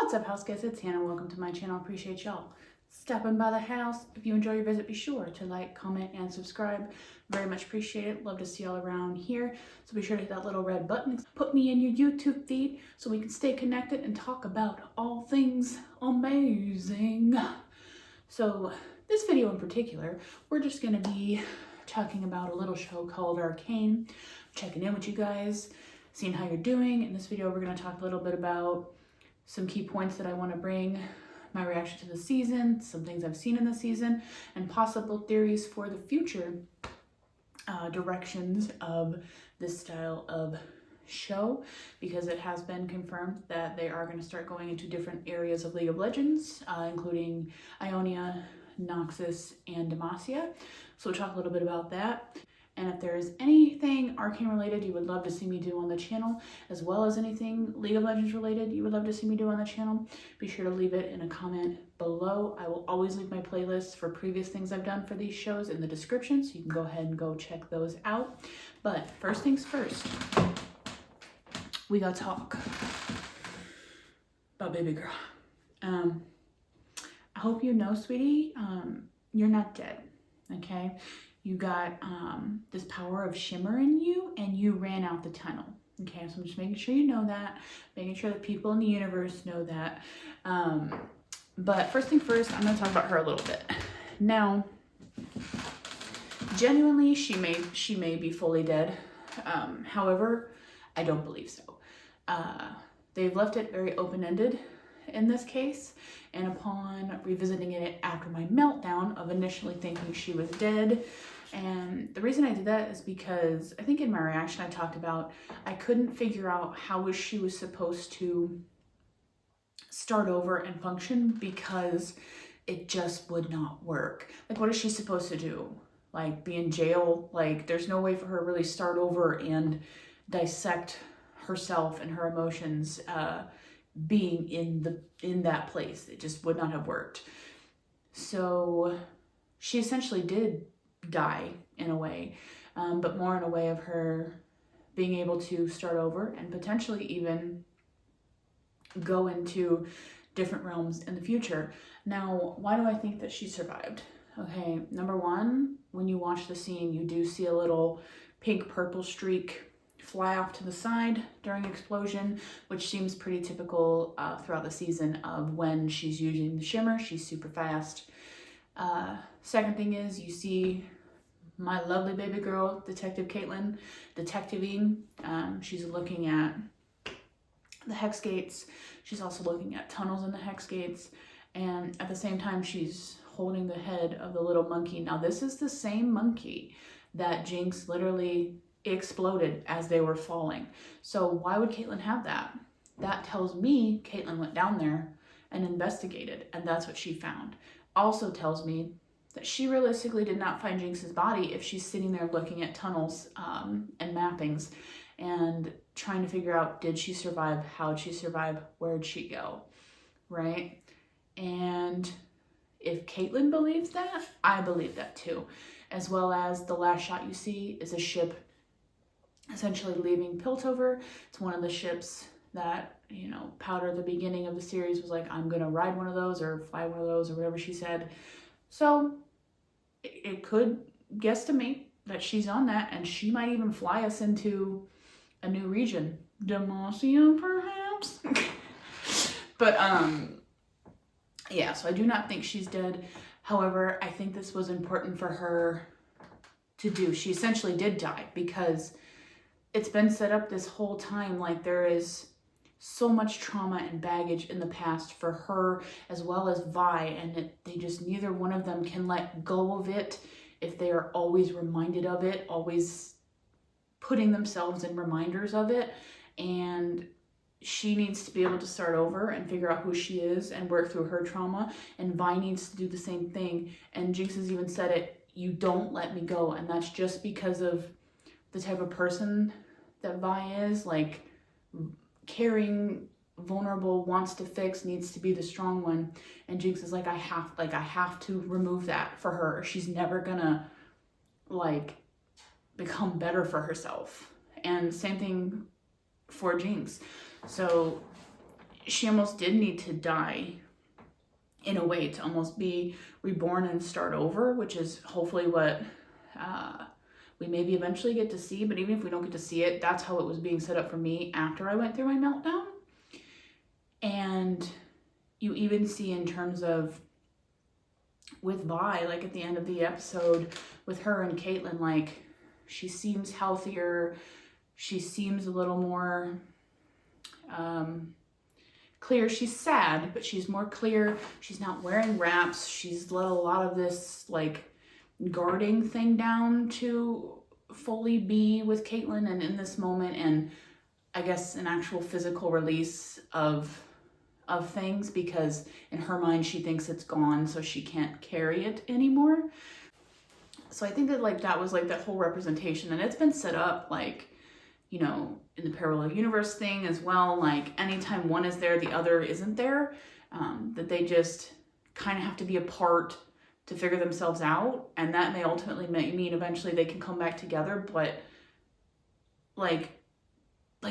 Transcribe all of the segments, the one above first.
What's up, house guys? It's Hannah. Welcome to my channel. Appreciate y'all stopping by the house. If you enjoy your visit, be sure to like, comment, and subscribe. Very much appreciate it. Love to see y'all around here. So be sure to hit that little red button. Put me in your YouTube feed so we can stay connected and talk about all things amazing. So this video in particular, we're just going to be talking about a little show called Arcane. Checking in with you guys, seeing how you're doing. In this video, we're going to talk a little bit about some key points that I want to bring, my reaction to the season, some things I've seen in the season, and possible theories for the future directions of this style of show, because it has been confirmed that they are going to start going into different areas of League of Legends, including Ionia, Noxus, and Demacia. So we'll talk a little bit about that. And if there's anything Arcane related you would love to see me do on the channel, as well as anything League of Legends related you would love to see me do on the channel, be sure to leave it in a comment below. I will always leave my playlists for previous things I've done for these shows in the description, so you can go ahead and go check those out. But first things first, we gotta talk about baby girl. I hope you know, sweetie, you're not dead, okay? You got this power of shimmer in you, and you ran out the tunnel. Okay, so I'm just making sure you know that, making sure that people in the universe know that. But first thing first, I'm going to talk about her a little bit. Now, genuinely, she may be fully dead. However, I don't believe so. They've left it very open-ended in this case, and upon revisiting it after my meltdown of initially thinking she was dead, and the reason I did that is because I think in my reaction I talked about I couldn't figure out how she was supposed to start over and function, because it just would not work. Like, what is she supposed to do? Like, be in jail? Like, there's no way for her to really start over and dissect herself and her emotions being in that place. It just would not have worked. So she essentially did die in a way, but more in a way of her being able to start over and potentially even go into different realms in the future. Now, why do I think that she survived? Okay, number one, when you watch the scene, you do see a little pink purple streak fly off to the side during explosion, which seems pretty typical throughout the season of when she's using the shimmer. She's super fast. Second thing is, you see my lovely baby girl, Detective Caitlin, detectiving. She's looking at the hex gates. She's also looking at tunnels in the hex gates. And at the same time, she's holding the head of the little monkey. Now, this is the same monkey that Jinx literally exploded as they were falling. So why would Caitlin have that? That tells me Caitlin went down there and investigated, and that's what she found. Also tells me that she realistically did not find Jinx's body if she's sitting there looking at tunnels and mappings and trying to figure out, did she survive? How did she survive? Where'd she go? Right? And if Caitlin believes that, I believe that too. As well as the last shot you see is a ship essentially leaving Piltover. It's one of the ships that, you know, Powder at the beginning of the series was like, I'm gonna ride one of those or fly one of those or whatever she said. So it could guesstimate that she's on that, and she might even fly us into a new region. Demacia, perhaps? But yeah, so I do not think she's dead. However, I think this was important for her to do. She essentially did die, because it's been set up this whole time like there is so much trauma and baggage in the past for her as well as Vi, and they just, neither one of them can let go of it if they are always reminded of it, always putting themselves in reminders of it. And she needs to be able to start over and figure out who she is and work through her trauma, and Vi needs to do the same thing. And Jinx has even said it, you don't let me go. And that's just because of the type of person that Vi is, like caring, vulnerable, wants to fix, needs to be the strong one. And Jinx is like, I have to remove that for her. She's never gonna like become better for herself. And same thing for Jinx. So she almost did need to die in a way to almost be reborn and start over, which is hopefully what we maybe eventually get to see. But even if we don't get to see it, that's how it was being set up for me after I went through my meltdown. And you even see in terms of with Vi, like at the end of the episode with her and Caitlyn, like she seems healthier. She seems a little more clear. She's sad, but she's more clear. She's not wearing wraps. She's let a lot of this like guarding thing down to fully be with Caitlyn and in this moment, and I guess an actual physical release of things, because in her mind she thinks it's gone, so she can't carry it anymore. So I think that like that was like that whole representation, and it's been set up like, you know, in the parallel universe thing as well, like anytime one is there, the other isn't there, that they just kind of have to be apart to figure themselves out, and that may ultimately mean eventually they can come back together, but like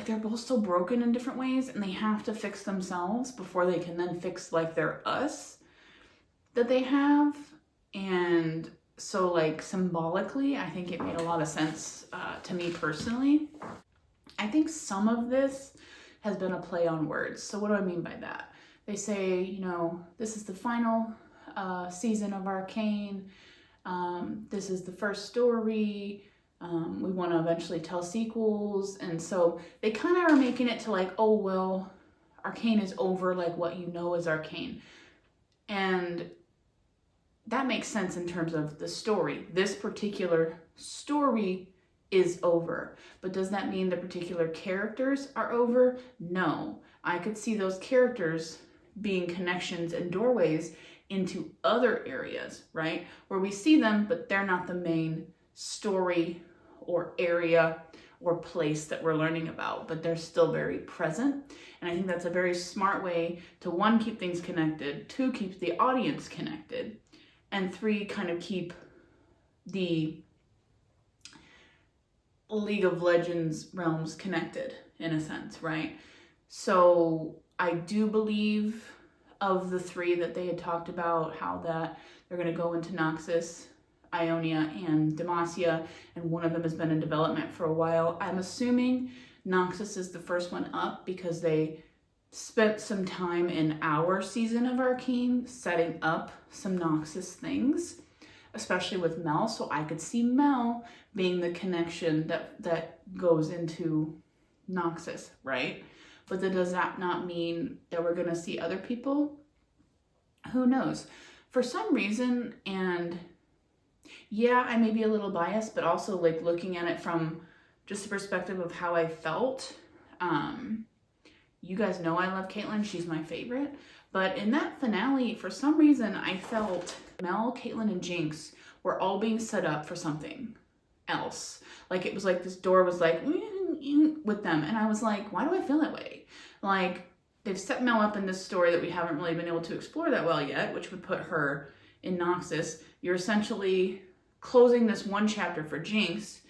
they're both so broken in different ways, and they have to fix themselves before they can then fix like their us that they have. And so like symbolically, I think it made a lot of sense to me personally. I think some of this has been a play on words. So what do I mean by that? They say, you know, this is the final season of Arcane. This is the first story. We want to eventually tell sequels. And so they kind of are making it to like, oh, well, Arcane is over, like what you know as Arcane. And that makes sense in terms of the story. This particular story is over. But does that mean the particular characters are over? No. I could see those characters being connections and doorways into other areas, right? Where we see them, but they're not the main story or area or place that we're learning about, but they're still very present. And I think that's a very smart way to, one, keep things connected, two, keep the audience connected, and three, kind of keep the League of Legends realms connected in a sense, right? So I do believe of the three that they had talked about, how that they're going to go into Noxus, Ionia, and Demacia, and one of them has been in development for a while. I'm assuming Noxus is the first one up because they spent some time in our season of Arcane setting up some Noxus things, especially with Mel. So I could see Mel being the connection that goes into Noxus, right? But then does that not mean that we're going to see other people? Who knows? For some reason, and yeah, I may be a little biased, but also like looking at it from just the perspective of how I felt. You guys know I love Caitlyn. She's my favorite. But in that finale, for some reason, I felt Mel, Caitlyn, and Jinx were all being set up for something else. Like it was like this door was like with them. And I was like, why do I feel that way? Like they've set Mel up in this story that we haven't really been able to explore that well yet, which would put her in Noxus. You're essentially closing this one chapter for Jinx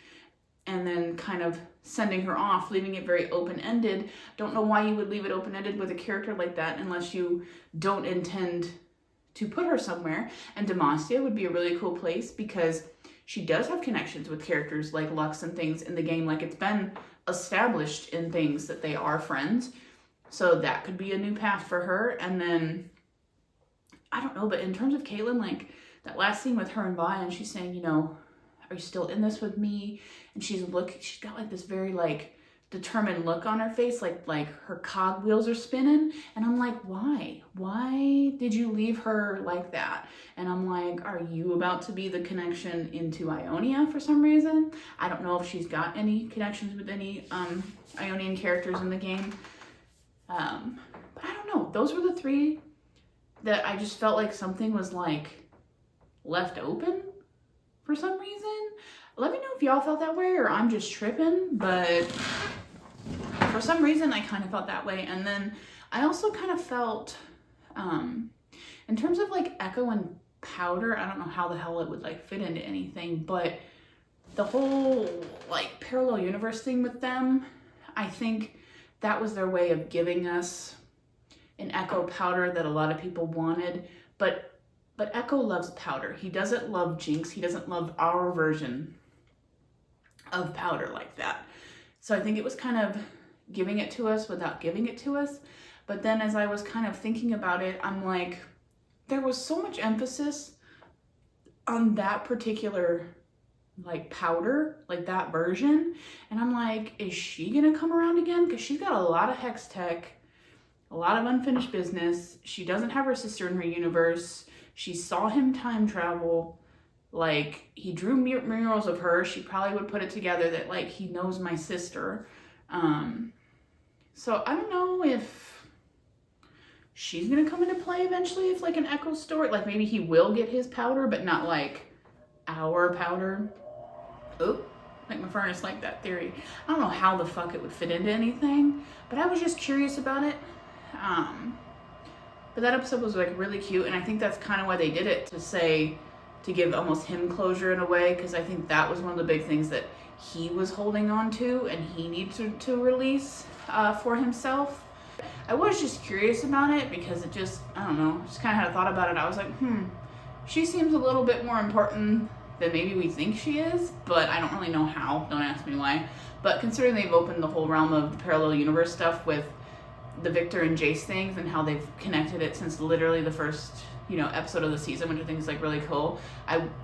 and then kind of sending her off, leaving it very open-ended. Don't know why you would leave it open-ended with a character like that unless you don't intend to put her somewhere. And Demacia would be a really cool place because she does have connections with characters like Lux and things in the game. Like it's been established in things that they are friends. So that could be a new path for her. And then, I don't know, but in terms of Caitlyn, like that last scene with her and Vi, and she's saying, you know, are you still in this with me? And she's got like this very like determined look on her face, like her cogwheels are spinning. And I'm like, why? Why did you leave her like that? And I'm like, are you about to be the connection into Ionia for some reason? I don't know if she's got any connections with any Ionian characters in the game. But I don't know. Those were the three that I just felt like something was like left open for some reason. Let me know if y'all felt that way or I'm just tripping, but for some reason I kind of felt that way. And then I also kind of felt, in terms of like Echo and Powder, I don't know how the hell it would like fit into anything, but the whole like parallel universe thing with them, I think that was their way of giving us an Echo powder that a lot of people wanted, but Echo loves powder. He doesn't love Jinx. He doesn't love our version of powder like that. So I think it was kind of giving it to us without giving it to us. But then as I was kind of thinking about it, I'm like, there was so much emphasis on that particular like powder, like that version. And I'm like, is she gonna come around again? Because she's got a lot of hex tech, a lot of unfinished business. She doesn't have her sister in her universe. She saw him time travel. Like, he drew murals of her. She probably would put it together that, like, he knows my sister. So I don't know if she's gonna come into play eventually, if like an Echo story, like maybe he will get his powder, but not like our powder. Oop, like my furnace, like that theory. I don't know how the fuck it would fit into anything, but I was just curious about it. But that episode was like really cute, and I think that's kind of why they did it, to give almost him closure in a way, because I think that was one of the big things that he was holding on to and he needs to release for himself. I was just curious about it because it just, I don't know, just kind of had a thought about it. I was like, she seems a little bit more important than maybe we think she is, but I don't really know how. Don't ask me why. But considering they've opened the whole realm of the parallel universe stuff with the Victor and Jace things and how they've connected it since literally the first, episode of the season, which I think is like really cool.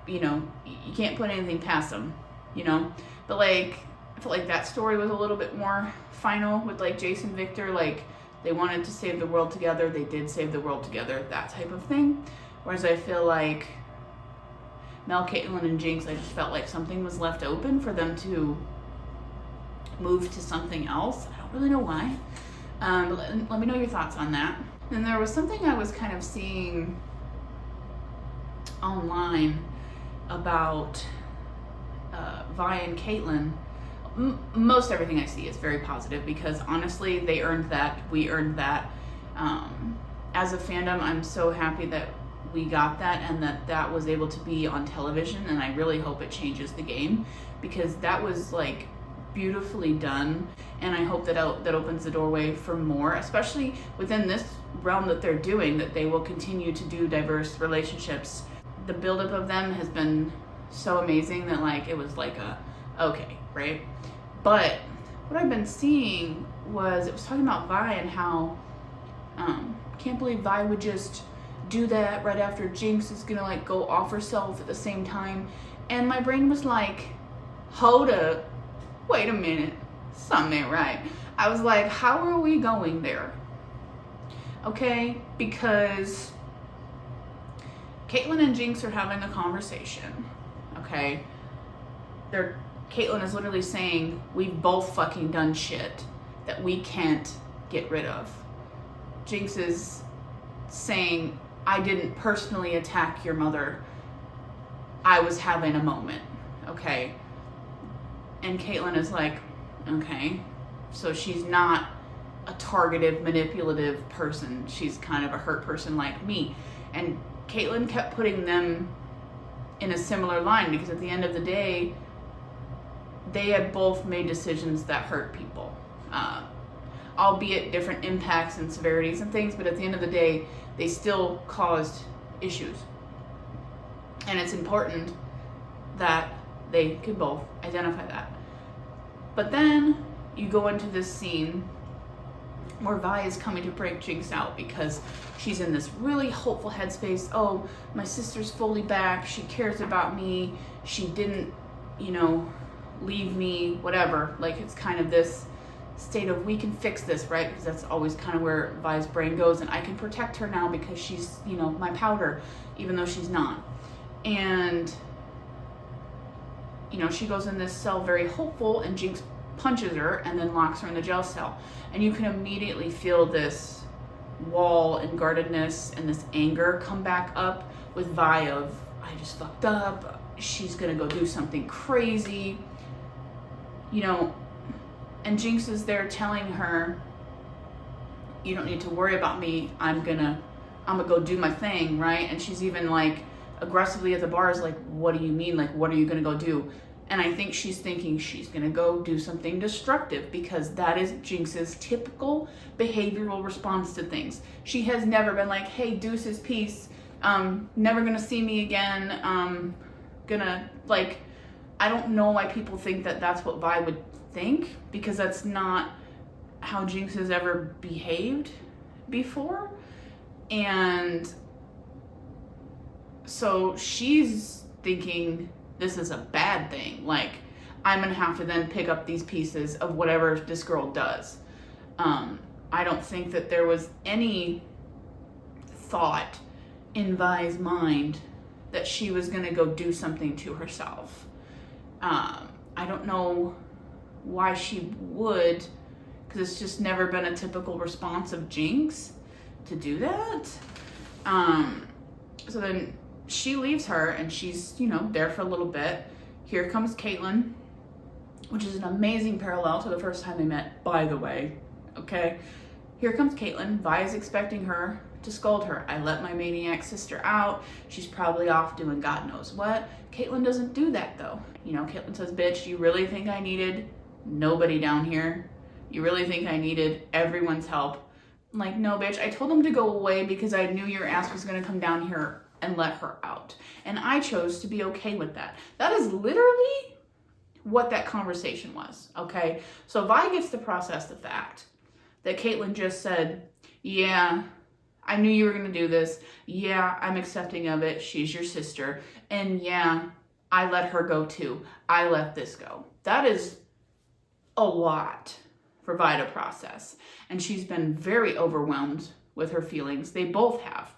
You can't put anything past them, But like, I felt like that story was a little bit more final with like Jace and Victor. Like, they wanted to save the world together. They did save the world together, that type of thing. Whereas I feel like Mel, Caitlyn, and Jinx, I just felt like something was left open for them to move to something else. I don't really know why. But let me know your thoughts on that. And there was something I was kind of seeing online about Vi and Caitlyn. Most everything I see is very positive because honestly, they earned that. We earned that. As a fandom, I'm so happy that we got that and that was able to be on television, and I really hope it changes the game because that was like beautifully done, and I hope that opens the doorway for more, especially within this realm that they're doing, that they will continue to do diverse relationships. The buildup of them has been so amazing that like it was like okay, right? But what I've been seeing was it was talking about Vi and how can't believe Vi would just do that right after Jinx is gonna like go off herself at the same time, and my brain was like, hold up, wait a minute, something ain't right. I was like, how are we going there? Okay, because Caitlyn and Jinx are having a conversation, okay? Caitlyn is literally saying, we've both fucking done shit that we can't get rid of. Jinx is saying, I didn't personally attack your mother. I was having a moment, okay? And Caitlyn is like, okay, so she's not a targeted, manipulative person. She's kind of a hurt person like me. And Caitlyn kept putting them in a similar line because at the end of the day, they had both made decisions that hurt people. Albeit different impacts and severities and things, but at the end of the day, they still caused issues. And it's important that they could both identify that. But then you go into this scene where Vi is coming to break Jinx out because she's in this really hopeful headspace. Oh, my sister's fully back. She cares about me. She didn't, leave me, whatever. Like, it's kind of this state of, we can fix this, right? Because that's always kind of where Vi's brain goes, and I can protect her now because she's, my powder, even though she's not. And, she goes in this cell very hopeful, and Jinx punches her and then locks her in the jail cell. And you can immediately feel this wall and guardedness and this anger come back up with Vi of, I just fucked up. She's gonna go do something crazy. And Jinx is there telling her, you don't need to worry about me. I'm gonna go do my thing, right? And she's even like aggressively at the bars, like, what do you mean? Like, what are you gonna go do? And I think she's thinking she's gonna go do something destructive because that is Jinx's typical behavioral response to things. She has never been like, hey, deuces, peace, never gonna see me again, gonna, like, I don't know why people think that that's what Vi would think, because that's not how Jinx has ever behaved before. And so she's thinking this is a bad thing. Like, I'm gonna have to then pick up these pieces of whatever this girl does. I don't think that there was any thought in Vi's mind that she was gonna go do something to herself. I don't know why she would, because it's just never been a typical response of Jinx to do that. So then she leaves her and she's, you know, there for a little bit. Here comes Caitlyn, which is an amazing parallel to the first time they met, by the way. Okay, here comes Caitlyn. Vi is expecting her to scold her. I let my maniac sister out. She's probably off doing God knows what. Caitlyn doesn't do that though. You know, Caitlyn says, bitch, you really think I needed nobody down here? You really think I needed everyone's help? I'm like, no, bitch, I told them to go away because I knew your ass was gonna come down here and let her out. And I chose to be okay with that. That is literally what that conversation was, okay? So Vi gets to process the fact that Caitlyn just said, yeah, I knew you were gonna do this. Yeah, I'm accepting of it. She's your sister. And yeah, I let her go too. I let this go. That is a lot for Vi to process. And she's been very overwhelmed with her feelings. They both have.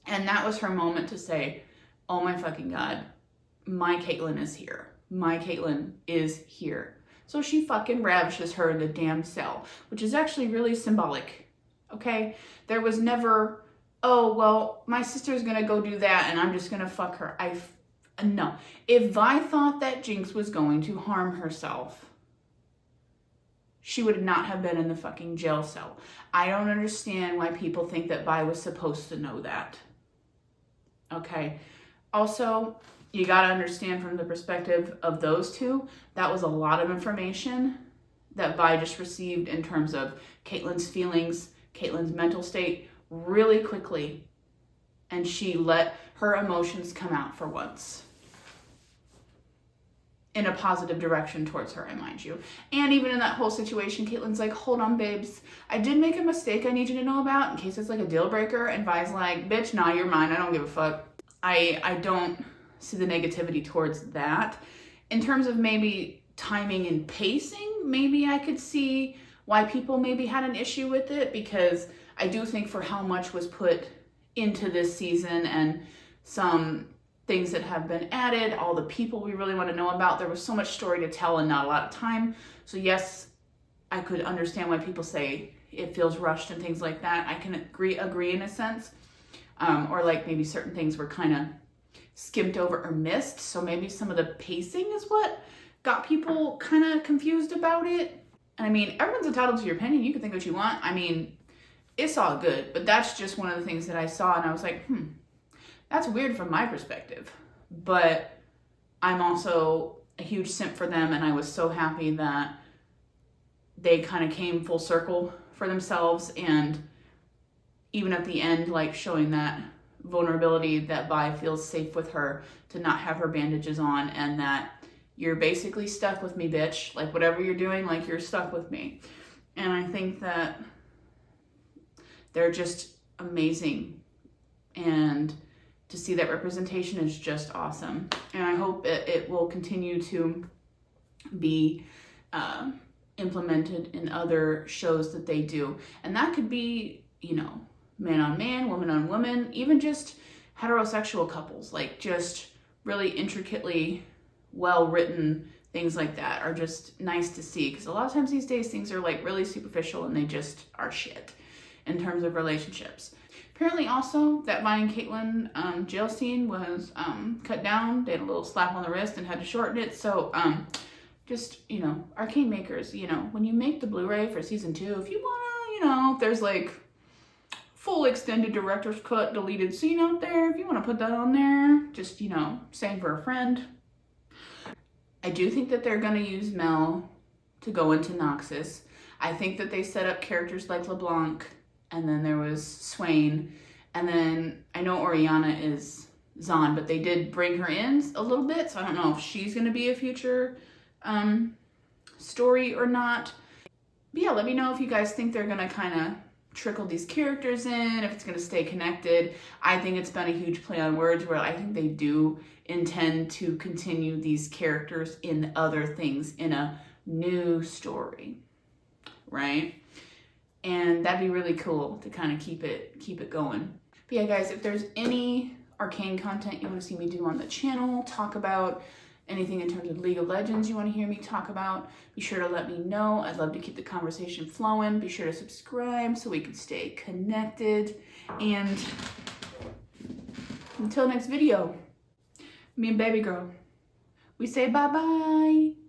And that was her moment to say, oh my fucking God, my Caitlyn is here. My Caitlyn is here. So she fucking ravishes her in the damn cell, which is actually really symbolic, okay? There was never, oh, well, my sister's gonna go do that and I'm just gonna fuck her. No. If Vi thought that Jinx was going to harm herself, she would not have been in the fucking jail cell. I don't understand why people think that Vi was supposed to know that. Okay. Also, you gotta understand from the perspective of those two, that was a lot of information that Vi just received in terms of Caitlyn's feelings, Caitlyn's mental state really quickly. And she let her emotions come out for once. In a positive direction towards her, I mind you. And even in that whole situation, Caitlyn's like, hold on, babes. I did make a mistake I need you to know about in case it's like a deal breaker. And Vi's like, bitch, nah, you're mine. I don't give a fuck. I don't see the negativity towards that. In terms of maybe timing and pacing, maybe I could see why people maybe had an issue with it, because I do think for how much was put into this season and some things that have been added, all the people we really want to know about, there was so much story to tell and not a lot of time. So yes, I could understand why people say it feels rushed and things like that. I can agree in a sense. Or like maybe certain things were kind of skipped over or missed. So maybe some of the pacing is what got people kind of confused about it. And I mean, everyone's entitled to your opinion. You can think what you want. I mean, it's all good, but that's just one of the things that I saw and I was like, that's weird from my perspective. But I'm also a huge simp for them, and I was so happy that they kind of came full circle for themselves, and even at the end, like showing that vulnerability that Vi feels safe with her to not have her bandages on, and that you're basically stuck with me, bitch. Like whatever you're doing, like you're stuck with me. And I think that they're just amazing, and to see that representation is just awesome. And I hope it will continue to be implemented in other shows that they do. And that could be, you know, man on man, woman on woman, even just heterosexual couples, like just really intricately well-written things like that are just nice to see. Because a lot of times these days things are like really superficial and they just are shit in terms of relationships. Apparently also that Vi and Caitlyn jail scene was cut down. They had a little slap on the wrist and had to shorten it. So just, you know, Arcane makers, you know, when you make the Blu-ray for season 2, if you wanna, you know, if there's like full extended director's cut deleted scene out there, if you wanna put that on there, just, you know, saying for a friend. I do think that they're going to use Mel to go into Noxus. I think that they set up characters like LeBlanc, and then there was Swain, and then I know Oriana is Zahn, but they did bring her in a little bit, so I don't know if she's going to be a future story or not. But yeah, let me know if you guys think they're going to kind of trickle these characters in, if it's going to stay connected. I think it's been a huge play on words where I think they do intend to continue these characters in other things in a new story, right? And that'd be really cool to kind of keep it going. But yeah, guys, if there's any Arcane content you want to see me do on the channel, talk about anything in terms of League of Legends you want to hear me talk about, be sure to let me know. I'd love to keep the conversation flowing. Be sure to subscribe so we can stay connected. And until next video, me and baby girl, we say bye-bye.